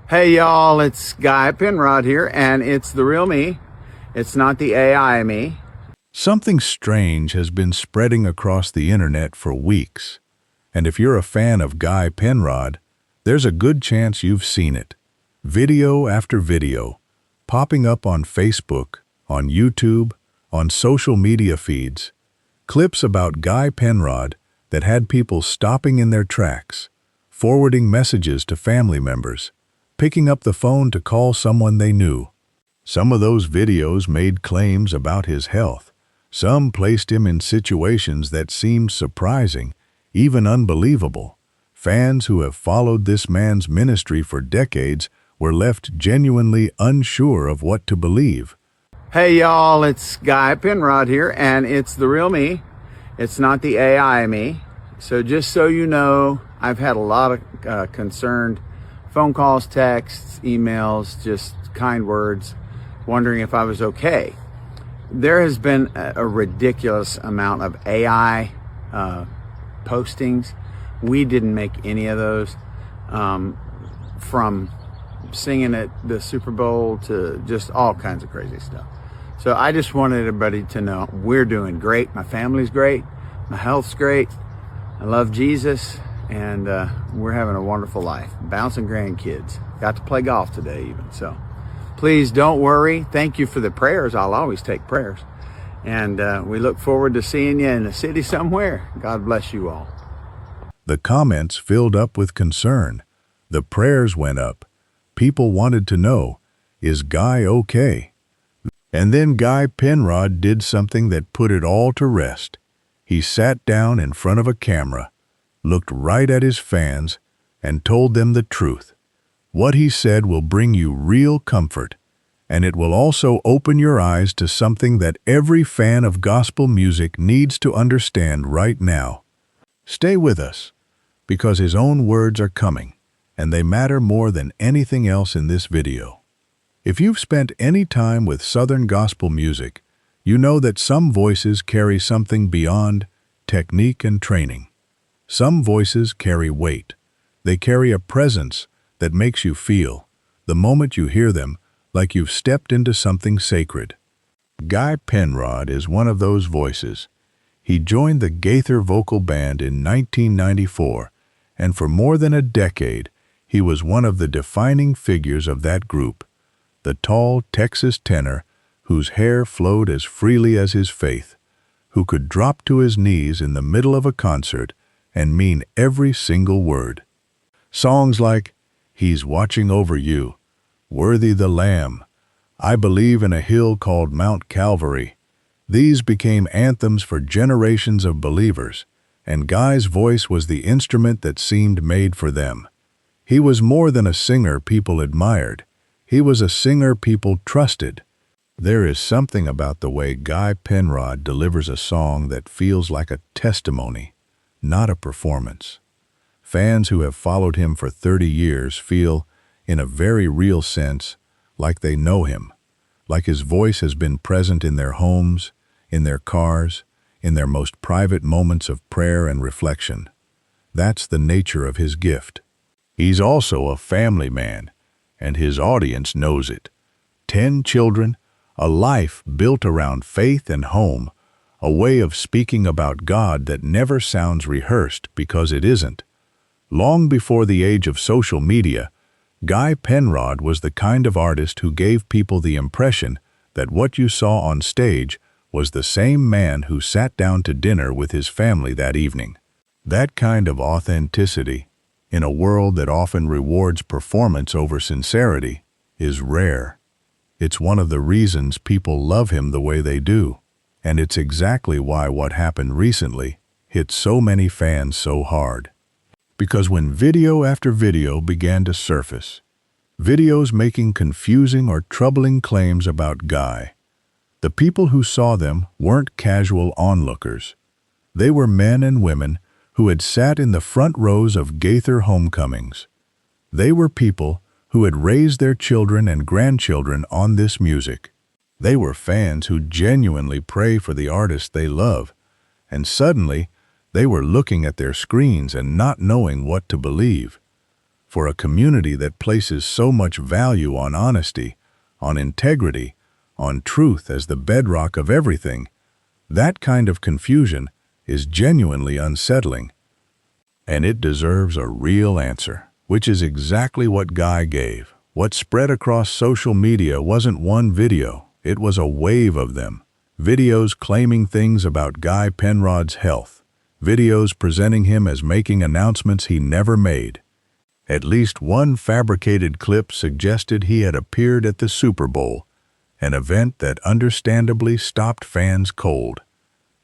Hey y'all, it's Guy Penrod here, and it's the real me. It's not the AI me. Something strange has been spreading across the internet for weeks. And if you're a fan of Guy Penrod, there's a good chance you've seen it. Video after video, popping up on Facebook, on YouTube, on social media feeds. Clips about Guy Penrod that had people stopping in their tracks, forwarding messages to family members, picking up the phone to call someone they knew. Some of those videos made claims about his health. Some placed him in situations that seemed surprising, even unbelievable. Fans who have followed this man's ministry for decades were left genuinely unsure of what to believe. Hey y'all, it's Guy Penrod here, and it's the real me. It's not the AI me. So just so you know, I've had a lot of concerned phone calls, texts, emails, just kind words, wondering if I was okay. There has been a ridiculous amount of AI postings. We didn't make any of those, from singing at the Super Bowl to just all kinds of crazy stuff. So I just wanted everybody to know we're doing great. My family's great. My health's great. I love Jesus, and we're having a wonderful life. Bouncing grandkids. Got to play golf today even. So please don't worry. Thank you for the prayers. I'll always take prayers. And we look forward to seeing you in the city somewhere. God bless you all. The comments filled up with concern. The prayers went up. People wanted to know, is Guy okay? And then Guy Penrod did something that put it all to rest. He sat down in front of a camera, looked right at his fans, and told them the truth. What he said will bring you real comfort, and it will also open your eyes to something that every fan of gospel music needs to understand right now. Stay with us, because his own words are coming, and they matter more than anything else in this video. If you've spent any time with Southern gospel music, you know that some voices carry something beyond technique and training. Some voices carry weight. They carry a presence that makes you feel, the moment you hear them, like you've stepped into something sacred. Guy Penrod is one of those voices. He joined the Gaither Vocal Band in 1994, and for more than a decade, he was one of the defining figures of that group. The tall Texas tenor whose hair flowed as freely as his faith, who could drop to his knees in the middle of a concert and mean every single word. Songs like He's Watching Over You, Worthy the Lamb, I Believe in a Hill Called Mount Calvary. These became anthems for generations of believers, and Guy's voice was the instrument that seemed made for them. He was more than a singer people admired. He was a singer people trusted. There is something about the way Guy Penrod delivers a song that feels like a testimony, not a performance. Fans who have followed him for 30 years feel, in a very real sense, like they know him, like his voice has been present in their homes, in their cars, in their most private moments of prayer and reflection. That's the nature of his gift. He's also a family man, and his audience knows it. 10 children, a life built around faith and home, a way of speaking about God that never sounds rehearsed because it isn't. Long before the age of social media, Guy Penrod was the kind of artist who gave people the impression that what you saw on stage was the same man who sat down to dinner with his family that evening. That kind of authenticity, in a world that often rewards performance over sincerity, is rare. It's one of the reasons people love him the way they do, and it's exactly why what happened recently hit so many fans so hard. Because when video after video began to surface, videos making confusing or troubling claims about Guy, the people who saw them weren't casual onlookers. They were men and women who had sat in the front rows of Gaither homecomings. They were people who had raised their children and grandchildren on this music. They were fans who genuinely pray for the artist they love, and suddenly they were looking at their screens and not knowing what to believe. For a community that places so much value on honesty, on integrity, on truth as the bedrock of everything, that kind of confusion is genuinely unsettling. And it deserves a real answer, which is exactly what Guy gave. What spread across social media wasn't one video, it was a wave of them. Videos claiming things about Guy Penrod's health. Videos presenting him as making announcements he never made. At least one fabricated clip suggested he had appeared at the Super Bowl, an event that understandably stopped fans cold.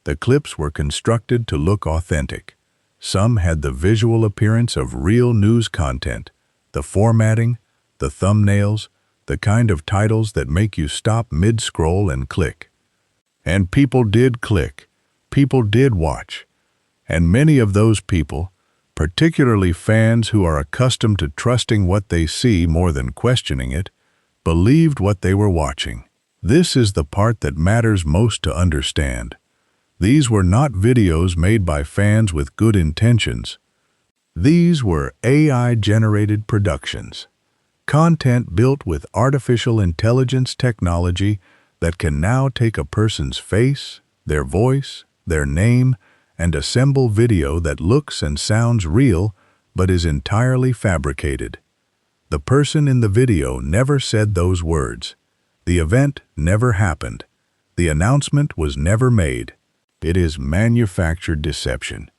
The clips were constructed to look authentic. Some had the visual appearance of real news content, the formatting, the thumbnails, the kind of titles that make you stop mid-scroll and click. And people did click. People did watch. And many of those people, particularly fans who are accustomed to trusting what they see more than questioning it, believed what they were watching. This is the part that matters most to understand. These were not videos made by fans with good intentions. These were AI-generated productions. Content built with artificial intelligence technology that can now take a person's face, their voice, their name, and assemble video that looks and sounds real but is entirely fabricated. The person in the video never said those words. The event never happened. The announcement was never made. It is manufactured deception,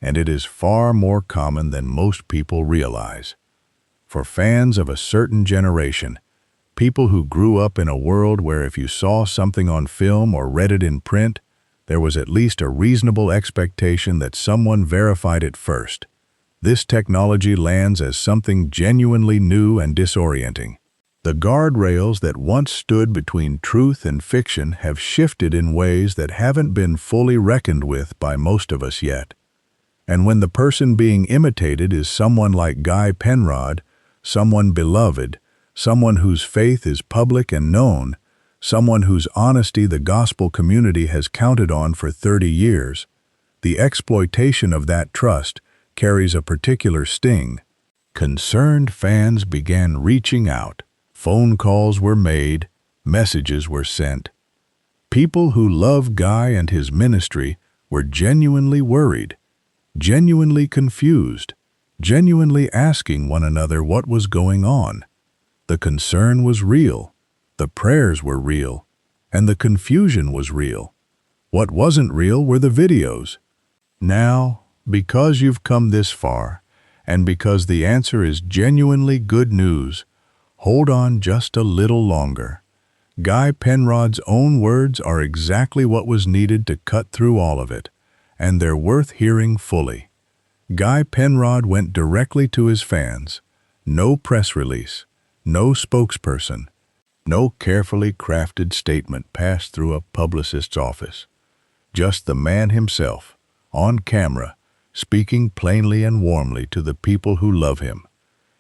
and it is far more common than most people realize. For fans of a certain generation, people who grew up in a world where if you saw something on film or read it in print, there was at least a reasonable expectation that someone verified it first. This technology lands as something genuinely new and disorienting. The guardrails that once stood between truth and fiction have shifted in ways that haven't been fully reckoned with by most of us yet. And when the person being imitated is someone like Guy Penrod, someone beloved, someone whose faith is public and known, someone whose honesty the gospel community has counted on for 30 years, the exploitation of that trust carries a particular sting. Concerned fans began reaching out. Phone calls were made, messages were sent. People who love Guy and his ministry were genuinely worried, genuinely confused, genuinely asking one another what was going on. The concern was real, the prayers were real, and the confusion was real. What wasn't real were the videos. Now, because you've come this far, and because the answer is genuinely good news, hold on just a little longer. Guy Penrod's own words are exactly what was needed to cut through all of it, and they're worth hearing fully. Guy Penrod went directly to his fans. No press release, no spokesperson, no carefully crafted statement passed through a publicist's office. Just the man himself, on camera, speaking plainly and warmly to the people who love him.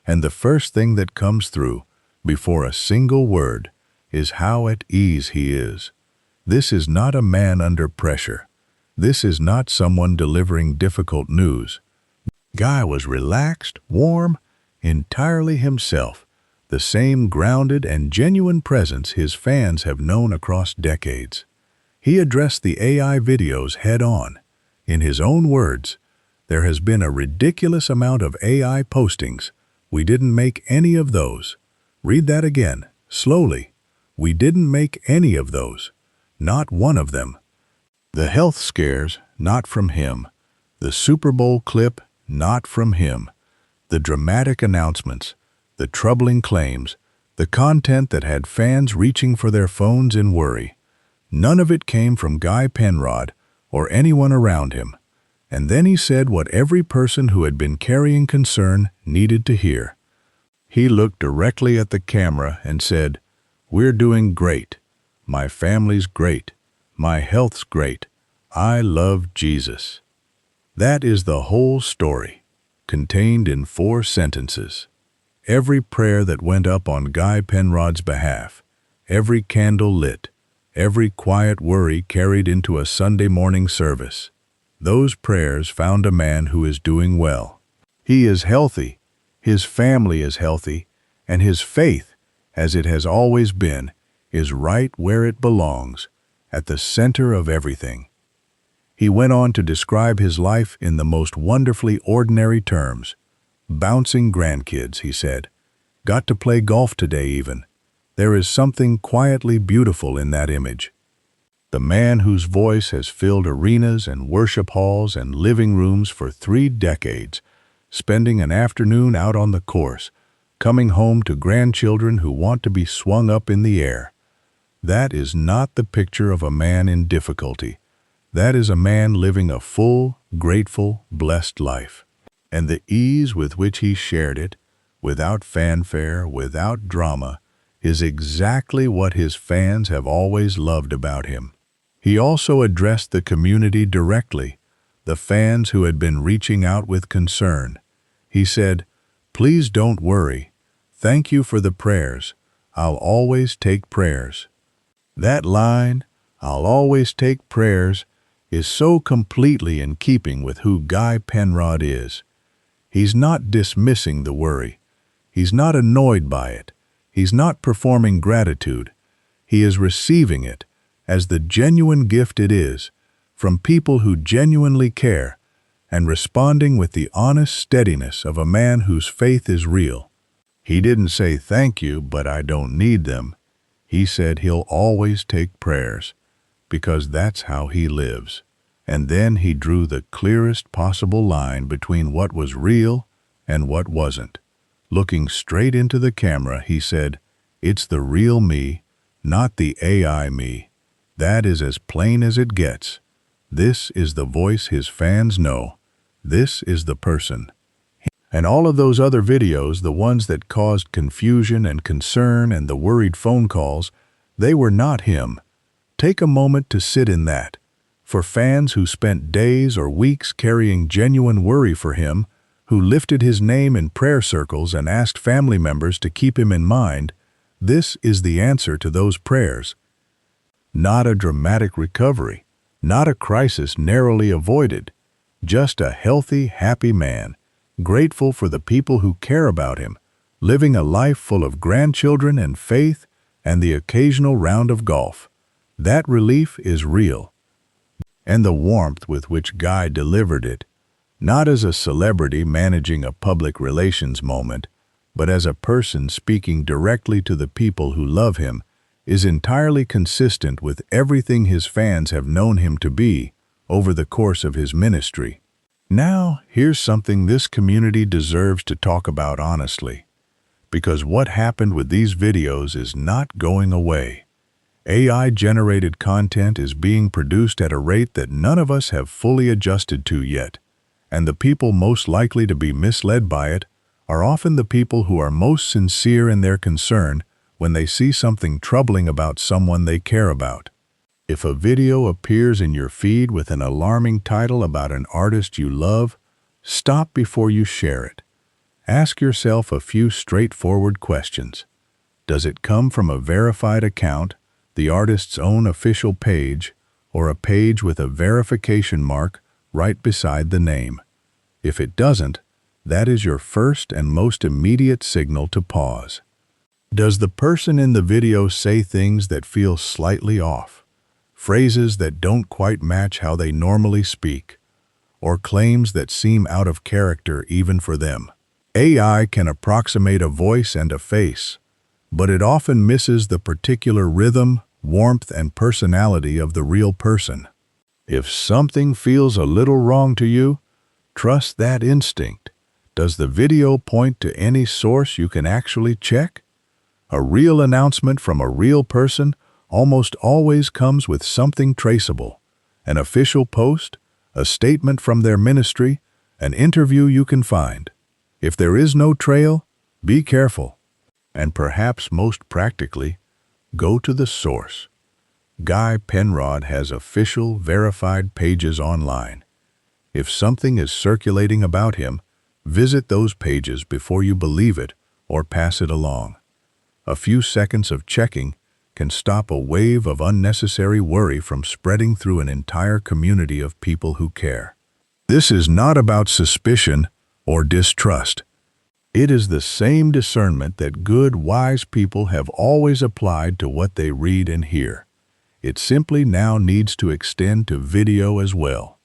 And the first thing that comes through, before a single word, is how at ease he is. This is not a man under pressure. This is not someone delivering difficult news. Guy was relaxed, warm, entirely himself, the same grounded and genuine presence his fans have known across decades. He addressed the AI videos head-on. In his own words, "There has been a ridiculous amount of AI postings. We didn't make any of those." Read that again, slowly. We didn't make any of those. Not one of them. The health scares, not from him. The Super Bowl clip, not from him. The dramatic announcements, the troubling claims, the content that had fans reaching for their phones in worry. None of it came from Guy Penrod or anyone around him. And then he said what every person who had been carrying concern needed to hear. He looked directly at the camera and said, "We're doing great. My family's great. My health's great. I love Jesus." That is the whole story, contained in 4 sentences. Every prayer that went up on Guy Penrod's behalf, every candle lit, every quiet worry carried into a Sunday morning service, those prayers found a man who is doing well. He is healthy. his family is healthy, and his faith, as it has always been, is right where it belongs, at the center of everything. He went on to describe his life in the most wonderfully ordinary terms. Bouncing grandkids, he said. Got to play golf today even. There is something quietly beautiful in that image. The man whose voice has filled arenas and worship halls and living rooms for 3 decades, spending an afternoon out on the course, coming home to grandchildren who want to be swung up in the air. That is not the picture of a man in difficulty. That is a man living a full, grateful, blessed life. And the ease with which he shared it, without fanfare, without drama, is exactly what his fans have always loved about him. He also addressed the community directly, the fans who had been reaching out with concern. He said, "Please don't worry. Thank you for the prayers. I'll always take prayers." That line, "I'll always take prayers," is so completely in keeping with who Guy Penrod is. He's not dismissing the worry. He's not annoyed by it. He's not performing gratitude. He is receiving it as the genuine gift it is, from people who genuinely care, and responding with the honest steadiness of a man whose faith is real. He didn't say, "Thank you, but I don't need them." He said he'll always take prayers, because that's how he lives. And then he drew the clearest possible line between what was real and what wasn't. Looking straight into the camera, he said, "It's the real me, not the AI me. That is as plain as it gets. This is the voice his fans know. This is the person." And all of those other videos, the ones that caused confusion and concern and the worried phone calls, they were not him. Take a moment to sit in that. For fans who spent days or weeks carrying genuine worry for him, who lifted his name in prayer circles and asked family members to keep him in mind, this is the answer to those prayers. Not a dramatic recovery, not a crisis narrowly avoided, just a healthy, happy man, grateful for the people who care about him, living a life full of grandchildren and faith and the occasional round of golf. That relief is real. And the warmth with which Guy delivered it, not as a celebrity managing a public relations moment, but as a person speaking directly to the people who love him, is entirely consistent with everything his fans have known him to be over the course of his ministry. Now, here's something this community deserves to talk about honestly, because what happened with these videos is not going away. AI-generated content is being produced at a rate that none of us have fully adjusted to yet, and the people most likely to be misled by it are often the people who are most sincere in their concern when they see something troubling about someone they care about. If a video appears in your feed with an alarming title about an artist you love, stop before you share it. Ask yourself a few straightforward questions. Does it come from a verified account, the artist's own official page, or a page with a verification mark right beside the name? If it doesn't, that is your first and most immediate signal to pause. Does the person in the video say things that feel slightly off? Phrases that don't quite match how they normally speak, or claims that seem out of character even for them? AI can approximate a voice and a face, but it often misses the particular rhythm, warmth, and personality of the real person. If something feels a little wrong to you, trust that instinct. Does the video point to any source you can actually check? A real announcement from a real person almost always comes with something traceable: an official post, a statement from their ministry, an interview you can find. If there is no trail, be careful. And perhaps most practically, go to the source. Guy Penrod has official, verified pages online. If something is circulating about him, visit those pages before you believe it or pass it along. A few seconds of checking can stop a wave of unnecessary worry from spreading through an entire community of people who care. This is not about suspicion or distrust. It is the same discernment that good, wise people have always applied to what they read and hear. It simply now needs to extend to video as well.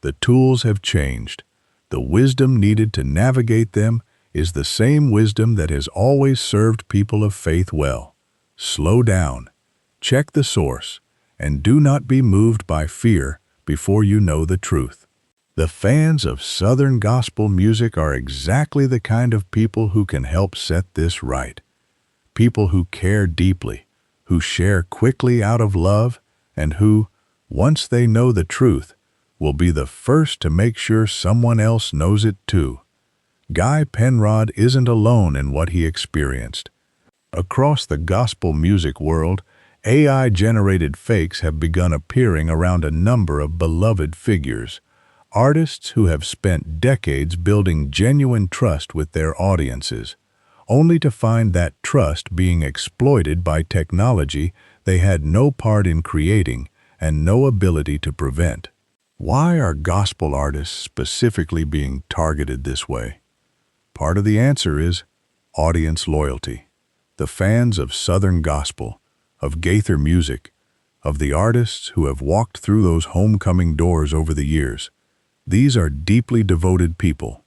The tools have changed. The wisdom needed to navigate them is the same wisdom that has always served people of faith well. Slow down, check the source, and do not be moved by fear before you know the truth. The fans of Southern gospel music are exactly the kind of people who can help set this right. People who care deeply, who share quickly out of love, and who, once they know the truth, will be the first to make sure someone else knows it too. Guy Penrod isn't alone in what he experienced. Across the gospel music world, AI-generated fakes have begun appearing around a number of beloved figures. Artists who have spent decades building genuine trust with their audiences, only to find that trust being exploited by technology they had no part in creating and no ability to prevent. Why are gospel artists specifically being targeted this way? Part of the answer is audience loyalty. The fans of Southern gospel, of Gaither music, of the artists who have walked through those homecoming doors over the years. These are deeply devoted people.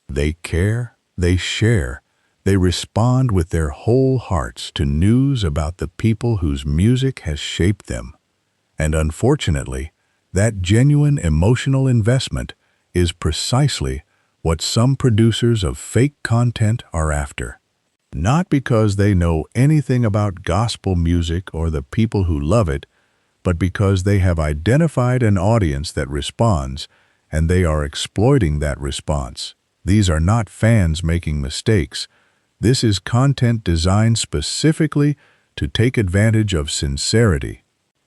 They care, they share, they respond with their whole hearts to news about the people whose music has shaped them. And unfortunately, that genuine emotional investment is precisely what some producers of fake content are after. Not because they know anything about gospel music or the people who love it, but because they have identified an audience that responds, and they are exploiting that response. These are not fans making mistakes. This is content designed specifically to take advantage of sincerity.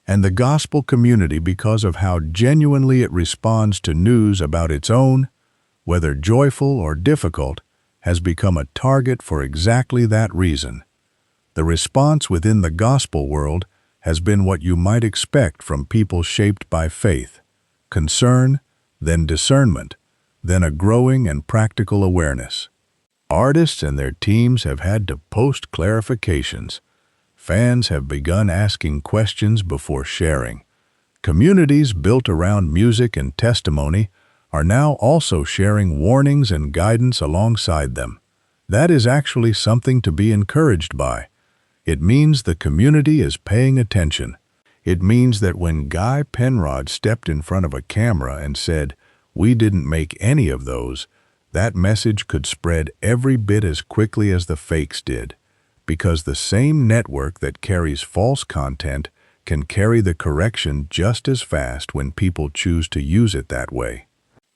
And the gospel community, because of how genuinely it responds to news about its own, whether joyful or difficult, has become a target for exactly that reason. The response within the gospel world has been what you might expect from people shaped by faith: concern, then discernment, then a growing and practical awareness. Artists and their teams have had to post clarifications. Fans have begun asking questions before sharing. Communities built around music and testimony are now also sharing warnings and guidance alongside them. That is actually something to be encouraged by. It means the community is paying attention. It means that when Guy Penrod stepped in front of a camera and said, "We didn't make any of those," that message could spread every bit as quickly as the fakes did, because the same network that carries false content can carry the correction just as fast when people choose to use it that way.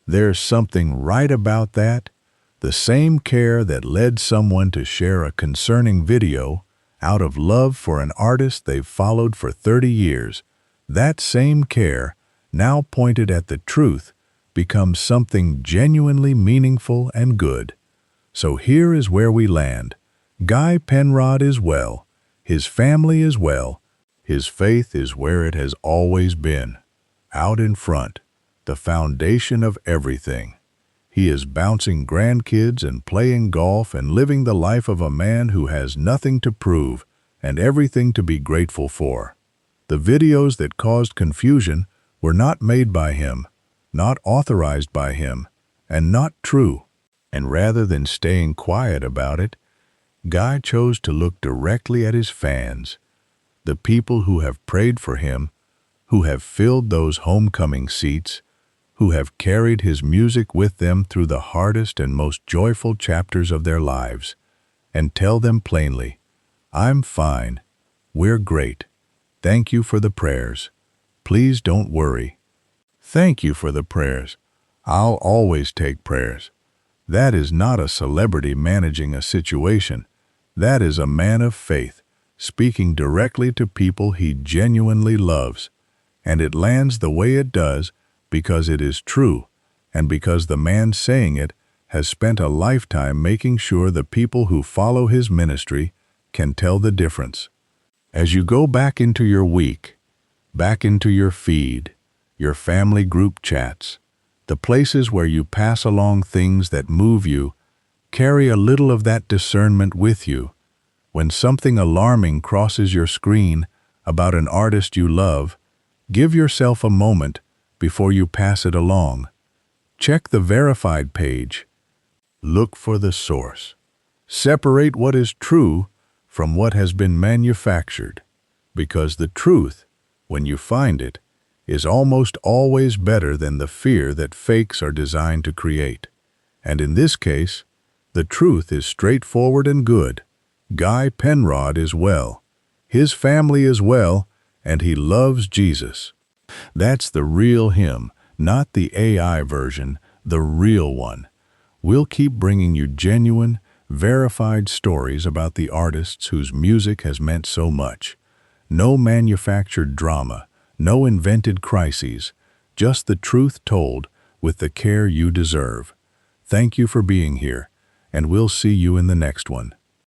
There's something right about that. The same care that led someone to share a concerning video out of love for an artist they've followed for 30 years, that same care, now pointed at the truth, becomes something genuinely meaningful and good. So here is where we land. Guy Penrod is well. His family is well. His faith is where it has always been, out in front, the foundation of everything. He is bouncing grandkids and playing golf and living the life of a man who has nothing to prove and everything to be grateful for. The videos that caused confusion were not made by him, not authorized by him, and not true. And rather than staying quiet about it, Guy chose to look directly at his fans, the people who have prayed for him, who have filled those homecoming seats, who have carried his music with them through the hardest and most joyful chapters of their lives, and tell them plainly, "I'm fine. We're great. Thank you for the prayers. Please don't worry. Thank you for the prayers. I'll always take prayers." That is not a celebrity managing a situation. That is a man of faith, speaking directly to people he genuinely loves. And it lands the way it does because it is true, and because the man saying it has spent a lifetime making sure the people who follow his ministry can tell the difference. As you go back into your week, back into your feed, your family group chats, the places where you pass along things that move you, Carry a little of that discernment with you. When something alarming crosses your screen about an artist you love, give yourself a moment before you pass it along. Check the verified page. Look for the source. Separate what is true from what has been manufactured, because the truth, when you find it, is almost always better than the fear that fakes are designed to create. And in this case, the truth is straightforward and good. Guy Penrod is well. His family is well, and he loves Jesus. That's the real him, not the AI version, the real one. We'll keep bringing you genuine, verified stories about the artists whose music has meant so much. No manufactured drama, no invented crises, just the truth told with the care you deserve. Thank you for being here, and we'll see you in the next one.